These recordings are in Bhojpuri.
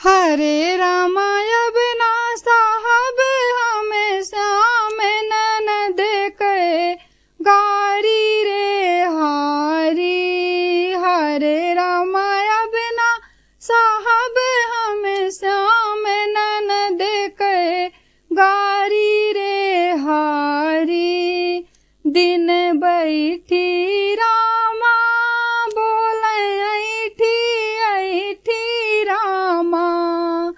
हरे रामाय बिना साहब हमें श्याम ननद के गारी रे हारी। हरे रामाय बिना साहब हमें श्याम ननद के गारी रे हारी। दिन बैठी रामा बोले ऐठी ऐठी रामा।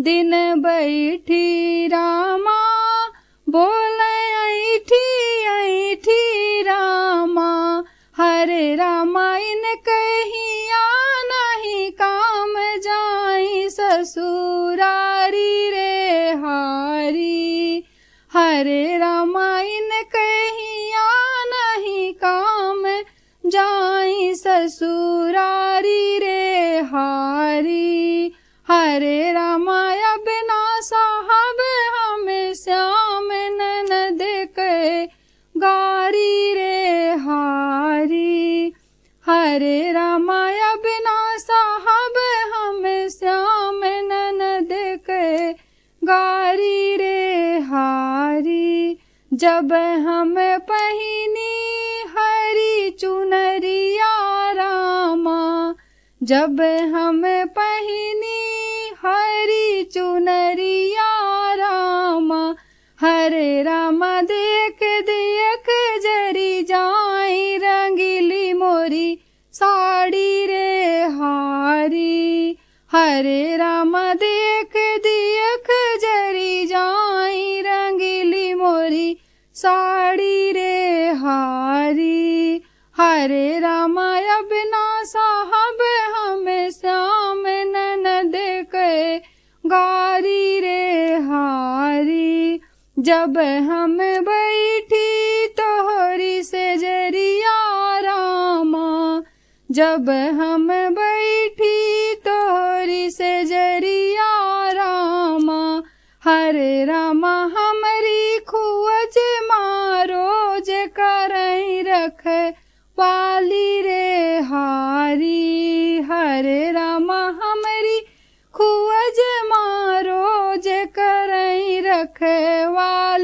दिन बैठी रामा बोले ऐठी ऐठी रामा। हरे रामा इन कहिया नहीं काम जाई ससुरारी रे हारी। हरे रामा इन कहिया नहीं काम जाई ससुरारी रे हारी। हरे रामाय बिना साहब हमें श्याम ननद के गारी रे हारी। हरे रामाय बिना साहब हमें श्याम ननद के गारी रे हारी। जब हम पहिनी हरी चुनरिया रामा। जब हम पहिनी हरी चुनरिया रामा। हरे रामा देख देख जरी जाई रंगीली मोरी साड़ी रे हारी। हरे रामा देख देख जरी जाई रंगीली मोरी साड़ी रे हारी। हरे रामाय बिना साहब हमें श्याम ननद के गारी रे हारी। जब हम बैठी तोहरी से जरिया रामा। जब हम बैठी तोहरी से जरिया रामा। हरे रामा हमरी खुअज मारोज करई रख वाली रे हारी। हरे रामा हमरी खुअज मारोज करई रख वाली।